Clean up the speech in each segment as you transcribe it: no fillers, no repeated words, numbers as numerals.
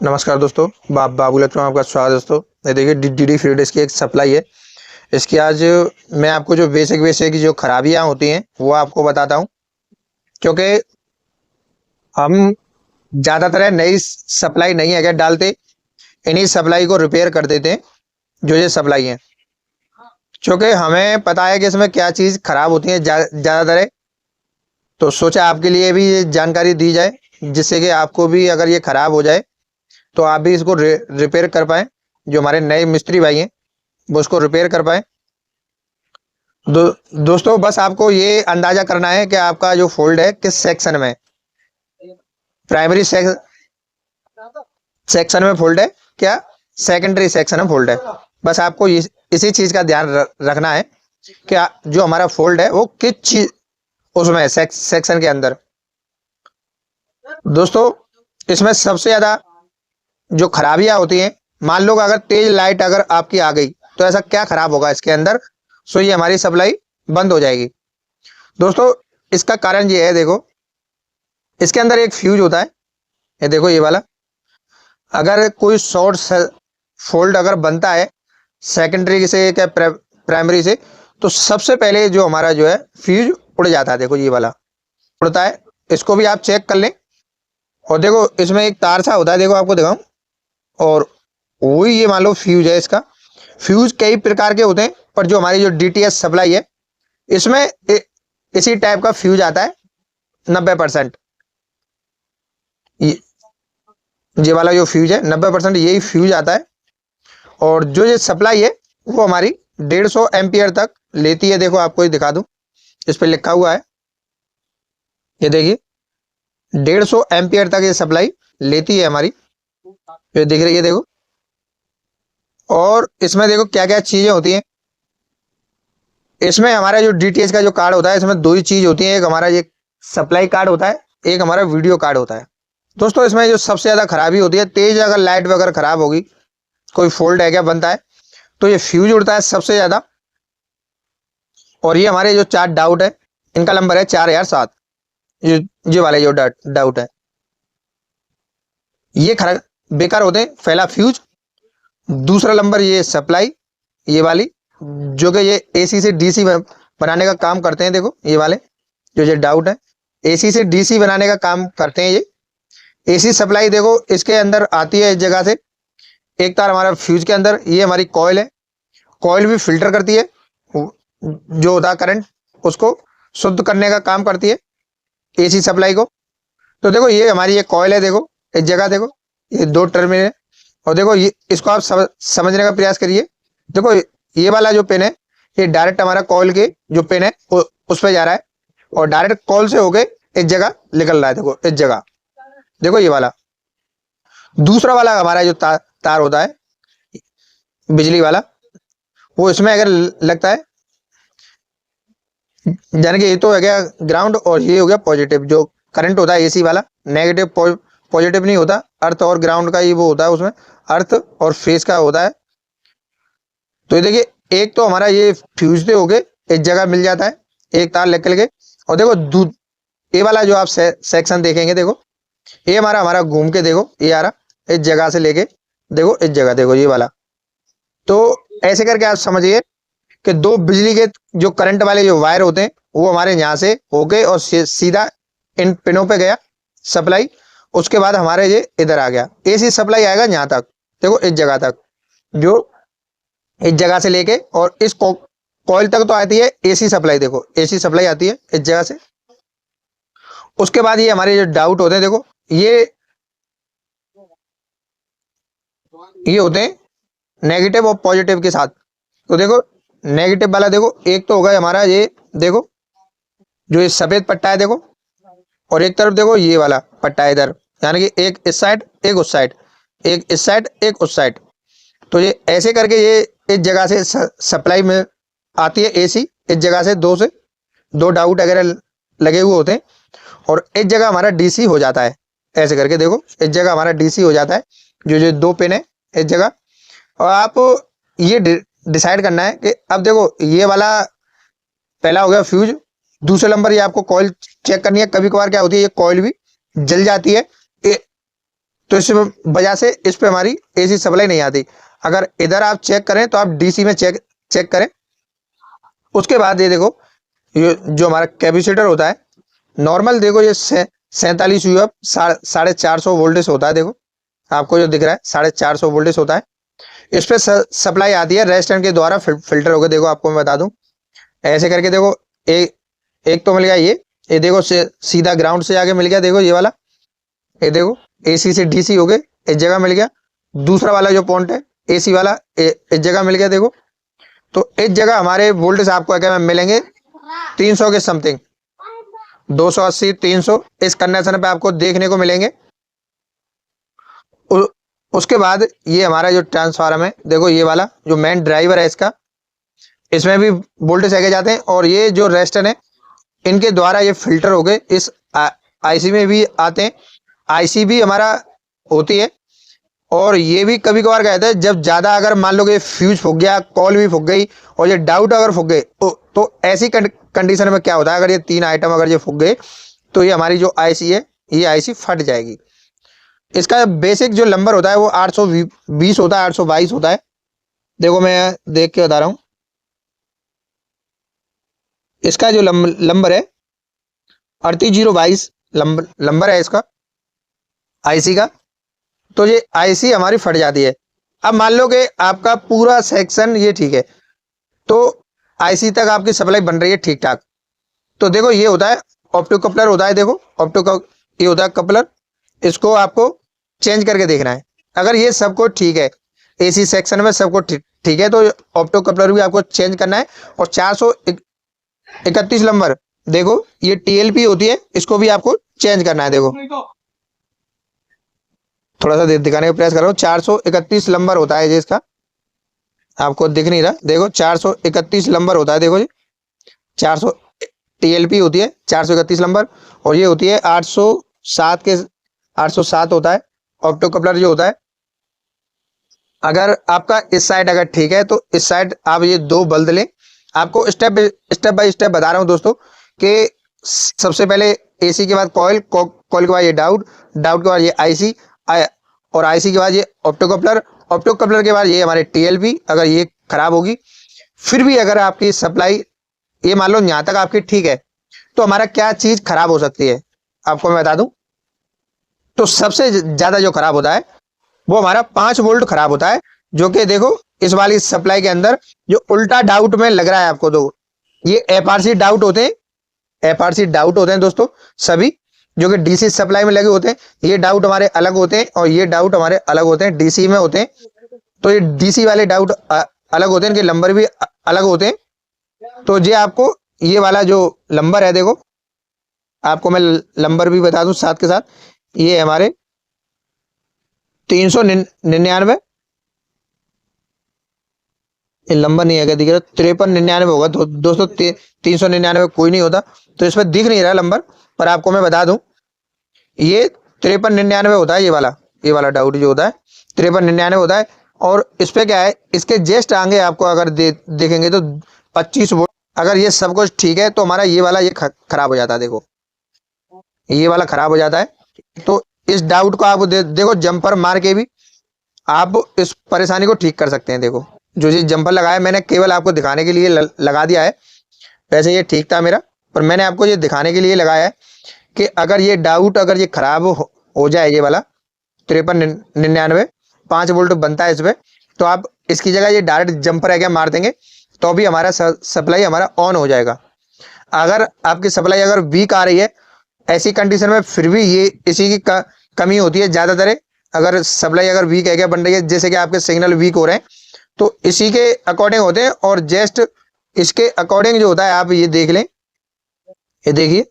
नमस्कार दोस्तों, बाबू इलेक्ट्रॉन में आपका स्वागत है दोस्तों। ये देखिए डी फ्री डिस्क की एक सप्लाई है। इसकी आज मैं आपको जो बेसिक जो खराबियां होती हैं वो आपको बताता हूं, क्योंकि हम ज़्यादातर नई सप्लाई नहीं है डालते, इन्हीं सप्लाई को रिपेयर कर देते हैं जो ये सप्लाई है, क्योंकि हमें पता है कि इसमें क्या चीज़ खराब होती है ज़्यादातर। तो सोचा आपके लिए भी ये जानकारी दी जाए, जिससे कि आपको भी अगर ये खराब हो जाए तो आप भी इसको रिपेयर कर पाए, जो हमारे नए मिस्त्री भाई हैं वो उसको रिपेयर कर पाए। दोस्तों बस आपको ये अंदाजा करना है कि आपका जो फोल्ड है किस सेक्शन में, प्राइमरी सेक्शन में फोल्ड है क्या सेकेंडरी सेक्शन में फोल्ड है। बस आपको इसी चीज का ध्यान रखना है कि जो हमारा फोल्ड है वो किस चीज उसमें सेक्शन के अंदर। दोस्तों इसमें सबसे ज्यादा जो खराबियां होती हैं, मान लो अगर तेज लाइट अगर आपकी आ गई तो ऐसा क्या खराब होगा इसके अंदर, सो ये हमारी सप्लाई बंद हो जाएगी। दोस्तों इसका कारण ये है, देखो इसके अंदर एक फ्यूज होता है, ये देखो ये वाला। अगर कोई शॉर्ट फोल्ड अगर बनता है सेकेंडरी से क्या प्राइमरी से, तो सबसे पहले जो हमारा जो है फ्यूज उड़ जाता है। देखो ये वाला उड़ता है, इसको भी आप चेक कर लें। और देखो इसमें एक तार सा होता है, देखो आपको दिखाऊं, और वही ये मान लो फ्यूज है। इसका फ्यूज कई प्रकार के होते हैं, पर जो हमारी जो डीटीएच सप्लाई है इसमें इसी टाइप का फ्यूज आता है 90%। ये वाला जो फ्यूज है 90% यही फ्यूज आता है। और जो ये सप्लाई है वो हमारी 150 एम्पियर तक लेती है। देखो आपको ये दिखा दूं, इस पर लिखा हुआ है, ये देखिए 150 एम्पियर तक ये सप्लाई लेती है हमारी, ये दिख रही है देखो। और इसमें देखो क्या क्या चीजें होती हैं। इसमें हमारा जो डीटीएच का जो कार्ड होता है, इसमें दो ही चीज होती है, एक हमारा ये सप्लाई कार्ड होता है, एक हमारा वीडियो कार्ड होता है। दोस्तों इसमें जो सबसे ज्यादा खराबी होती है, तेज अगर लाइट वगैरह खराब होगी, कोई फॉल्ट है क्या बनता है, तो ये फ्यूज उड़ता है सबसे ज्यादा। और ये हमारे जो 4 डाउट है, इनका नंबर है 4007। ये वाले जो डाउट है ये खराब बेकार होते हैं। पहला फ्यूज, दूसरा नंबर ये सप्लाई, ये वाली जो कि ये एसी से डीसी बनाने का काम करते हैं। देखो ये वाले जो ये डाउट है, एसी से डीसी बनाने का काम करते हैं। ये एसी सप्लाई देखो इसके अंदर आती है इस जगह से, एक तार हमारा फ्यूज के अंदर, ये हमारी कॉइल है, कॉइल भी फिल्टर करती है, जो होता है करंट उसको शुद्ध करने का काम करती है एसी सप्लाई को। तो देखो ये हमारी ये कॉइल है, देखो इस जगह देखो ये 2 टर्मिनल है। और देखो ये इसको आप समझने का प्रयास करिए। देखो ये वाला जो पिन है ये डायरेक्ट हमारा कॉइल के जो पिन है उस पर जा रहा है, और डायरेक्ट कॉइल से होके इस जगह निकल रहा है। देखो इस जगह देखो ये वाला। दूसरा वाला हमारा जो तार होता है बिजली वाला, वो इसमें अगर लगता है, यानी कि ये तो हो गया ग्राउंड और ये हो गया पॉजिटिव। जो करंट होता है एसी वाला नेगेटिव पॉजिटिव नहीं होता, अर्थ और ग्राउंड का ही वो होता है, उसमें अर्थ और फेस का होता है। तो ये देखिए एक तो हमारा ये फ्यूज हो गए एक जगह मिल जाता है, एक तार निकल के। और देखो ये वाला जो आप सेक्शन देखेंगे, देखो ये हमारा घूम के देखो ये आ रहा इस जगह से लेके, देखो इस जगह देखो ये वाला। तो ऐसे करके आप समझिए कि 2 बिजली के जो करंट वाले जो वायर होते हैं वो हमारे यहाँ से होके और सीधा इन पिनों पे गया सप्लाई। उसके बाद हमारे ये इधर आ गया, एसी सप्लाई आएगा यहाँ तक, देखो इस जगह तक, जो इस जगह से लेके और इस कॉइल तक तो आती है एसी सप्लाई। देखो एसी सप्लाई आती है इस जगह से। उसके बाद ये हमारे जो डाउट होते हैं, देखो ये होते हैं नेगेटिव और पॉजिटिव के साथ। तो देखो नेगेटिव वाला देखो एक तो होगा हमारा ये, देखो जो ये सफेद पट्टा है देखो, और एक तरफ देखो ये वाला पट्टा है इधर, यानी कि एक इस साइड एक उस साइड, एक इस साइड एक उस साइड। तो ये ऐसे करके ये इस जगह से सप्लाई में आती है एसी, इस जगह से 2 डाउट वगैरह लगे हुए होते हैं, और इस जगह हमारा डीसी हो जाता है। ऐसे करके देखो इस जगह हमारा डीसी हो जाता है, जो 2 पिन है इस जगह। और आप ये डिसाइड करना है कि अब देखो ये वाला पहला हो गया फ्यूज, दूसरे नंबर ये आपको कॉइल चेक करनी है। कभी कभार क्या होती है ये कॉइल भी जल जाती है, तो इस वजह से इस पे हमारी एसी सप्लाई नहीं आती। अगर इधर आप चेक करें तो आप डीसी में चेक करें। उसके बाद ये देखो, ये जो हमारा कैपेसिटर होता है नॉर्मल, देखो ये 47 यूएफ 450 वोल्टेज होता है। देखो आपको जो दिख रहा है 450 वोल्टेज होता है। इस पे सप्लाई आती है रेजिस्टेंस के द्वारा फिल्टर होकर। देखो आपको मैं बता दूं, ऐसे करके देखो, एक तो मिल गया ये देखो सीधा ग्राउंड से आगे मिल गया। देखो ये वाला, ये देखो एसी से डीसी हो गए, इस जगह मिल गया। दूसरा वाला जो पॉइंट है एसी वाला, इस जगह मिल गया। देखो तो इस जगह हमारे वोल्टेज आपको क्या मिलेंगे 300 के समथिंग, 280 300 इस कंडीशन पे आपको देखने को मिलेंगे। उसके बाद ये हमारा जो ट्रांसफार्मर है, देखो ये वाला जो मेन ड्राइवर है इसका, इसमें भी वोल्टेज आगे जाते हैं। और ये जो रेजिस्टर है इनके द्वारा ये फिल्टर हो गए, इस आईसी में भी आते हैं। आईसी भी हमारा होती है। और ये भी कभी कभार कहते हैं जब ज्यादा अगर मान लो कि फ्यूज फूक गया, कॉल भी फूक गई और ये डाउट अगर फूक गए तो ऐसी कंडीशन में क्या होता है, अगर ये 3 आइटम अगर ये फूक गए तो ये हमारी जो आईसी है ये आईसी फट जाएगी। इसका बेसिक जो नंबर होता है वो 820 होता है, 822 होता है। देखो मैं देख के बता रहा हूं, इसका जो नंबर है 38022 नंबर है इसका आईसी का। तो ये आईसी हमारी फट जाती है। अब मान लो कि आपका पूरा सेक्शन ये ठीक है, तो आईसी तक आपकी सप्लाई बन रही है ठीक ठाक। तो देखो ये होता है ऑप्टो कपलर होता है। देखो ये होता है कपलर, इसको आपको चेंज करके देखना है। अगर ये सबको ठीक है, एसी सेक्शन में सबको ठीक है, तो ऑप्टो कपलर भी आपको चेंज करना है। और 431 नंबर, देखो ये टीएलपी होती है, इसको भी आपको चेंज करना है। देखो थोड़ा सा दिखाने का प्रयास कर रहा हूँ, 431 नंबर होता है जी इसका, आपको दिख नहीं रहा। देखो 431 नंबर होता है। देखो जी 400 टीएलपी होती है 431 नंबर। और ये होती है 807 होता है ऑप्टो कपलर जो होता है। अगर आपका इस साइड अगर ठीक है तो इस साइड आप ये 2 बल्ब लें। आपको स्टेप बाय स्टेप बता रहा हूं दोस्तों कि सबसे पहले एसी के बाद कॉइल के बाद ये डाउट के बाद ये आईसी और आईसी के बाद ये ऑप्टो कपलर के बाद ये हमारे टीएलपी। अगर ये खराब होगी, फिर भी अगर आपकी सप्लाई ये मान लो यहां तक आपकी ठीक है, तो हमारा क्या चीज खराब हो सकती है आपको मैं बता दूं। तो सबसे ज्यादा जो खराब होता है वो हमारा 5 वोल्ट खराब होता है, जो कि देखो इस वाली सप्लाई के अंदर जो उल्टा डाउट में लग रहा है आपको। तो ये एफआरसी डाउट होते हैं दोस्तों, सभी जो कि डीसी सप्लाई में लगे होते हैं। ये डाउट हमारे अलग होते हैं और ये डाउट हमारे अलग होते हैं, डीसी में होते हैं। तो ये डीसी वाले डाउट अलग होते हैं, इनके नंबर भी अलग होते हैं। तो ये आपको ये वाला जो नंबर है, देखो आपको मैं नंबर भी बता दूं साथ के साथ, ये हमारे 399 नंबर नहीं है, दिख रहा 5399 होगा दोस्तों। 399 कोई नहीं होता, तो इस पर दिख नहीं रहा नंबर, पर आपको मैं बता दूं ये 5399 होता है। ये वाला डाउट जो होता है 5399 होता है। और इस पे क्या है, इसके जस्ट आगे आपको अगर देखेंगे तो 25 वोल्ट। अगर ये सब कुछ ठीक है तो हमारा ये वाला ये खराब हो जाता है। देखो ये वाला खराब हो जाता है। तो इस डाउट को आप देखो जंपर मार के भी आप इस परेशानी को ठीक कर सकते हैं। देखो जो ये जंपर लगाया मैंने केवल आपको दिखाने के लिए लगा दिया है। वैसे ये ठीक था मेरा, पर मैंने आपको ये दिखाने के लिए लगाया है कि अगर ये डाउट अगर ये खराब हो जाए, ये वाला 5399 5 वोल्ट बनता है इस पे, तो आप इसकी जगह ये डायरेक्ट जंपर है क्या मार देंगे तो भी हमारा सप्लाई हमारा ऑन हो जाएगा। अगर आपकी सप्लाई अगर वीक आ रही है ऐसी कंडीशन में, फिर भी ये इसी की कमी होती है ज्यादातर। अगर सप्लाई अगर वीक है क्या बन रही है, जैसे कि आपके सिग्नल वीक हो रहे हैं, तो इसी के अकॉर्डिंग होते हैं। और जस्ट इसके अकॉर्डिंग जो होता है आप ये देख लें, ये देखिए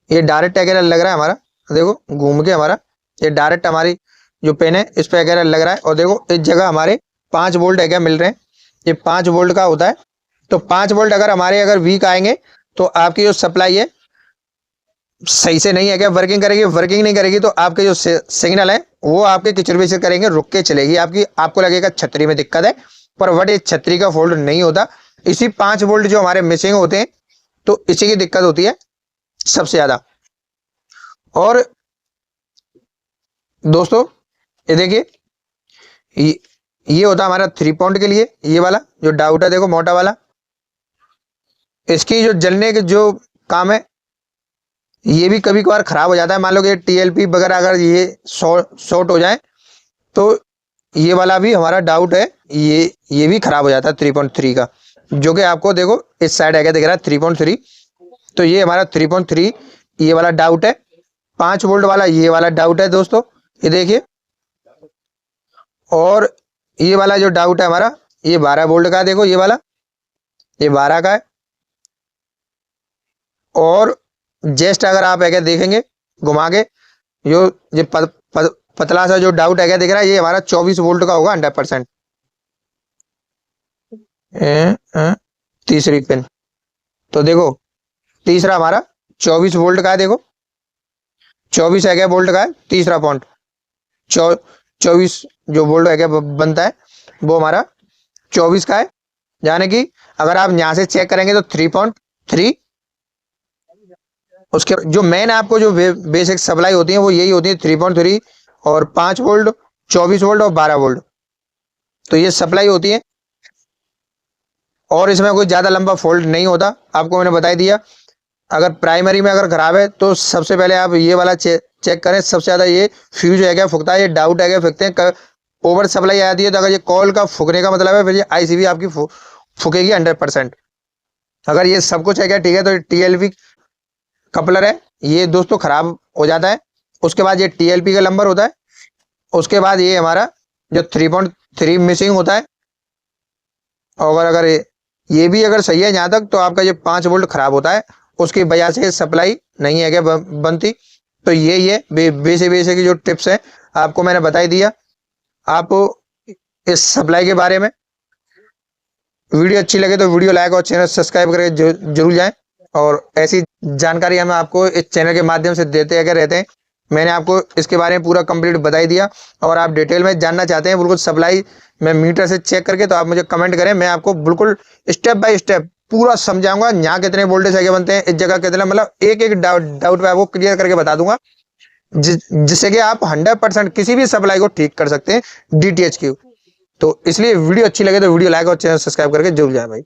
ये डायरेक्ट वगैरह लग रहा है हमारा। देखो घूम के हमारा ये डायरेक्ट हमारी जो पेन है इस पे वगैरह लग रहा है। और देखो इस जगह हमारे 5 वोल्ट है क्या मिल रहे हैं, ये 5 वोल्ट का होता है। तो 5 वोल्ट अगर हमारे अगर वीक आएंगे तो आपकी जो सप्लाई है सही से नहीं है क्या वर्किंग नहीं करेगी, तो आपके जो सिग्नल है वो आपके किचर विचर करेंगे, रुक के चलेगी आपकी। आपको लगेगा छतरी में दिक्कत है, पर वट ये छतरी का फॉल्ट नहीं होता। इसी 5 वोल्ट जो हमारे मिसिंग होते हैं, तो इसी की दिक्कत होती है सबसे ज्यादा। और दोस्तों ये देखिए, ये होता है हमारा 3 पॉइंट के लिए, ये वाला जो डाउट है देखो मोटा वाला, इसकी जो जलने के जो काम है ये भी कभी कभार खराब हो जाता है। मान लो कि टीएलपी वगैरह अगर ये शॉर्ट हो जाए तो ये वाला भी हमारा डाउट है, ये भी खराब हो जाता है 3.3 का, जो कि आपको देखो इस साइड आगे दिख रहा है 3.3। तो ये हमारा 3.3 ये वाला डाउट है। 5 वोल्ट वाला ये वाला डाउट है दोस्तों, ये देखिए। और ये वाला जो डाउट है हमारा, ये 12 वोल्ट का है, देखो ये वाला, ये 12 का है। और जस्ट अगर आप आगे देखेंगे घुमा के, जो ये पतला सा जो डाउट है क्या दिख रहा है, ये हमारा 24 वोल्ट का होगा 100%। तीसरी पिन, तो देखो तीसरा हमारा 24 वोल्ट का है, देखो 24 है क्या वोल्ट का है तीसरा पॉइंट। 24 जो वोल्ट है क्या बनता है वो हमारा 24 का है। यानी कि अगर आप यहां से चेक करेंगे तो 3.3, उसके जो मेन आपको जो बेसिक सप्लाई होती है वो यही होती है 3.3 और 5 वोल्ट, 24 वोल्ट और 12 वोल्ट, तो ये सप्लाई होती है। और इसमें कोई ज्यादा लंबा फॉल्ट नहीं होता, आपको मैंने बता दिया। अगर प्राइमरी में अगर खराब है तो सबसे पहले आप ये वाला चेक करें। सबसे ज्यादा ये फ्यूज है क्या फूकता है, ये डाउट है क्या फूकते हैं, ओवर सप्लाई आती है तो अगर ये कॉल का फूकने का मतलब है फिर ये आईसीबी आपकी फूकेगी 100%। अगर ये सब कुछ है क्या ठीक है, तो टीएलपी कपलर है ये दोस्तों खराब हो जाता है। उसके बाद ये टीएलपी का नंबर होता है। उसके बाद ये हमारा जो 3.3 मिसिंग होता है। और अगर ये भी अगर सही है यहाँ तक, तो आपका ये 5 वोल्ट खराब होता है, उसकी वजह से सप्लाई नहीं है क्या बनती। तो ये बेसिक जो टिप्स है आपको मैंने बता दिया। आप इस सप्लाई के बारे में, वीडियो अच्छी लगे तो वीडियो लाइक और चैनल सब्सक्राइब करके जरूर जाएं। और ऐसी जानकारी हम आपको इस चैनल के माध्यम से देते अगर रहते हैं। मैंने आपको इसके बारे में पूरा कंप्लीट बता ही दिया। और आप डिटेल में जानना चाहते हैं बिल्कुल सप्लाई में मीटर से चेक करके, तो आप मुझे कमेंट करें, मैं आपको बिल्कुल स्टेप बाय स्टेप पूरा समझाऊंगा। यहाँ कितने वोल्टेज आगे बनते हैं, इस जगह कितने, मतलब एक एक डाउट पे आपको क्लियर करके बता दूंगा, जिससे कि आप 100% किसी भी सप्लाई को ठीक कर सकते हैं डीटीएच की। तो इसलिए वीडियो अच्छी लगे तो वीडियो लाइक और चैनल सब्सक्राइब करके जरूर जाए भाई।